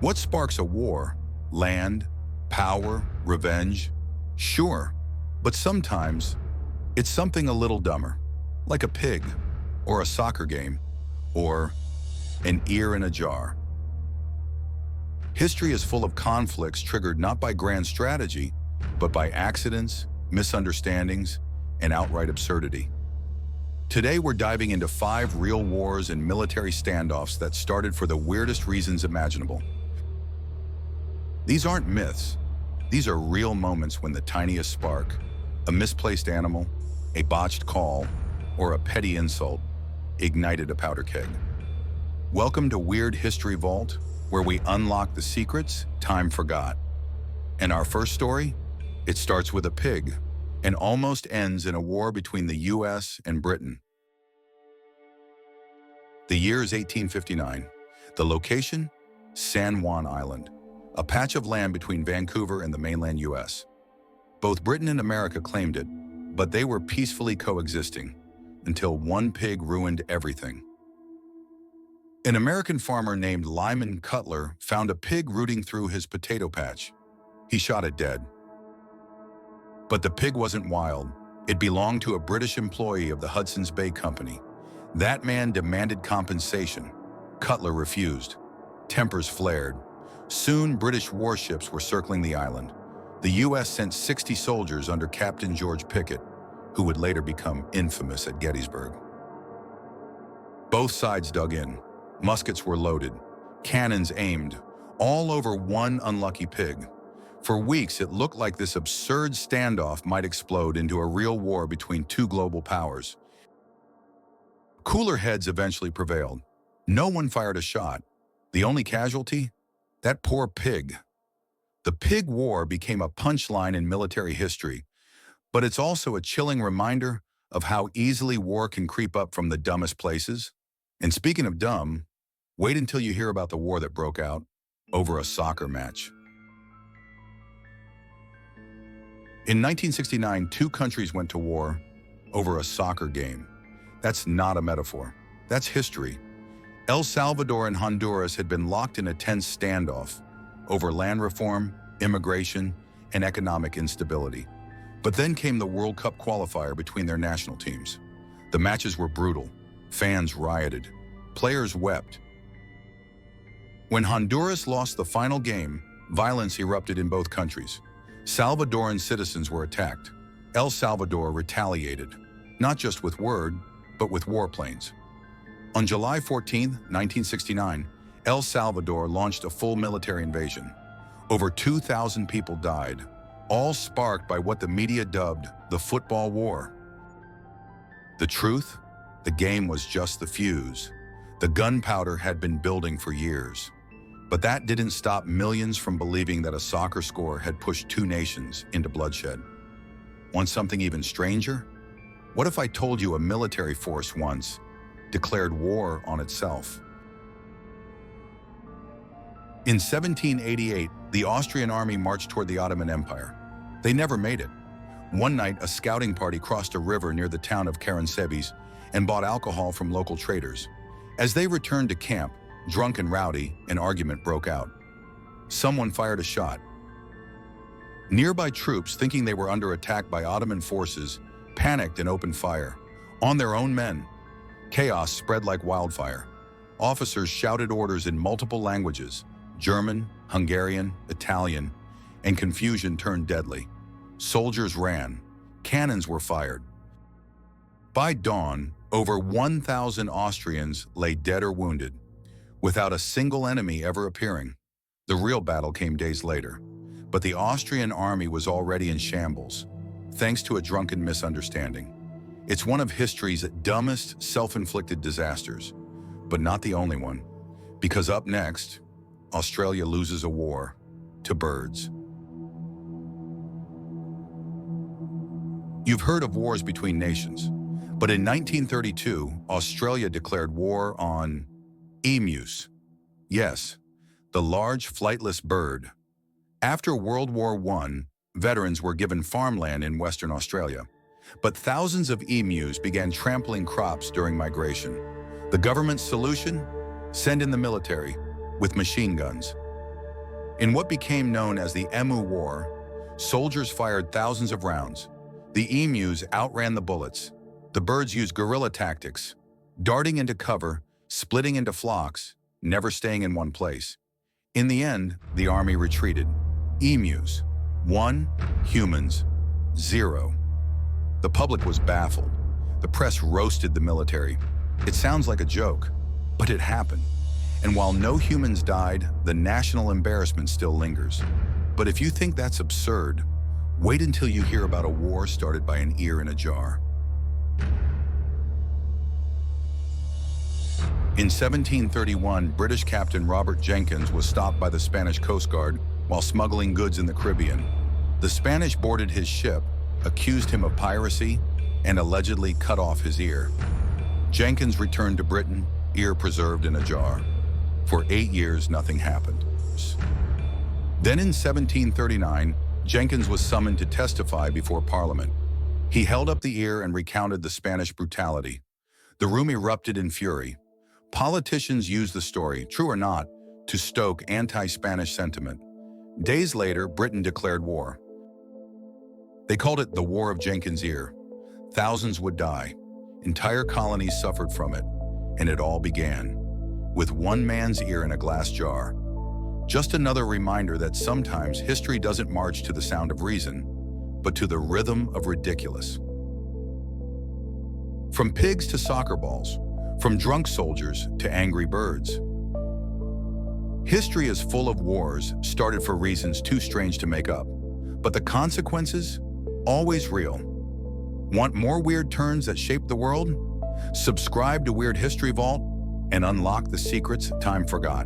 What sparks a war? Land, power, revenge? Sure, but sometimes it's something a little dumber, like a pig, or a soccer game, or an ear in a jar. History is full of conflicts triggered not by grand strategy, but by accidents, misunderstandings, and outright absurdity. Today we're diving into 5 real wars and military standoffs that started for the weirdest reasons imaginable. These aren't myths. These are real moments when the tiniest spark, a misplaced animal, a botched call, or a petty insult ignited a powder keg. Welcome to Weird History Vault, where we unlock the secrets time forgot. And our first story? It starts with a pig and almost ends in a war between the US and Britain. The year is 1859. The location? San Juan Island, a patch of land between Vancouver and the mainland US. Both Britain and America claimed it, but they were peacefully coexisting until one pig ruined everything. An American farmer named Lyman Cutler found a pig rooting through his potato patch. He shot it dead. But the pig wasn't wild. It belonged to a British employee of the Hudson's Bay Company. That man demanded compensation. Cutler refused. Tempers flared. Soon, British warships were circling the island. The U.S. sent 60 soldiers under Captain George Pickett, who would later become infamous at Gettysburg. Both sides dug in. Muskets were loaded. Cannons aimed, all over one unlucky pig. For weeks, it looked like this absurd standoff might explode into a real war between two global powers. Cooler heads eventually prevailed. No one fired a shot. The only casualty? That poor pig. The pig war became a punchline in military history, but it's also a chilling reminder of how easily war can creep up from the dumbest places. And speaking of dumb, wait until you hear about the war that broke out over a soccer match. In 1969, 2 countries went to war over a soccer game. That's not a metaphor. That's history. El Salvador and Honduras had been locked in a tense standoff over land reform, immigration, and economic instability. But then came the World Cup qualifier between their national teams. The matches were brutal. Fans rioted. Players wept. When Honduras lost the final game, violence erupted in both countries. Salvadoran citizens were attacked. El Salvador retaliated, not just with word, but with warplanes. On July 14, 1969, El Salvador launched a full military invasion. Over 2,000 people died, all sparked by what the media dubbed the football war. The truth? The game was just the fuse. The gunpowder had been building for years. But that didn't stop millions from believing that a soccer score had pushed 2 nations into bloodshed. Want something even stranger? What if I told you a military force once declared war on itself? In 1788, the Austrian army marched toward the Ottoman Empire. They never made it. One night, a scouting party crossed a river near the town of Karansebes and bought alcohol from local traders. As they returned to camp, drunk and rowdy, an argument broke out. Someone fired a shot. Nearby troops, thinking they were under attack by Ottoman forces, panicked and opened fire on their own men. Chaos spread like wildfire. Officers shouted orders in multiple languages, German, Hungarian, Italian, and confusion turned deadly. Soldiers ran. Cannons were fired. By dawn, over 1,000 Austrians lay dead or wounded, without a single enemy ever appearing. The real battle came days later, but the Austrian army was already in shambles, thanks to a drunken misunderstanding. It's one of history's dumbest self-inflicted disasters, but not the only one, because up next, Australia loses a war to birds. You've heard of wars between nations, but in 1932, Australia declared war on emus. Yes, the large flightless bird. After World War I, veterans were given farmland in Western Australia, but thousands of emus began trampling crops during migration. The government's solution? Send in the military with machine guns. In what became known as the Emu War, soldiers fired thousands of rounds. The emus outran the bullets. The birds used guerrilla tactics, darting into cover, splitting into flocks, never staying in one place. In the end, the army retreated. Emus, 1. Humans, 0. The public was baffled. The press roasted the military. It sounds like a joke, but it happened. And while no humans died, the national embarrassment still lingers. But if you think that's absurd, wait until you hear about a war started by an ear in a jar. In 1731, British Captain Robert Jenkins was stopped by the Spanish Coast Guard while smuggling goods in the Caribbean. The Spanish boarded his ship, accused him of piracy, and allegedly cut off his ear. Jenkins returned to Britain, ear preserved in a jar. For 8 years, nothing happened. Then in 1739, Jenkins was summoned to testify before Parliament. He held up the ear and recounted the Spanish brutality. The room erupted in fury. Politicians used the story, true or not, to stoke anti-Spanish sentiment. Days later, Britain declared war. They called it the War of Jenkins' Ear. Thousands would die. Entire colonies suffered from it. And it all began with one man's ear in a glass jar. Just another reminder that sometimes history doesn't march to the sound of reason, but to the rhythm of ridiculous. From pigs to soccer balls, from drunk soldiers to angry birds. History is full of wars started for reasons too strange to make up, but the consequences, always real. Want more weird turns that shape the world? Subscribe to Weird History Vault and unlock the secrets time forgot.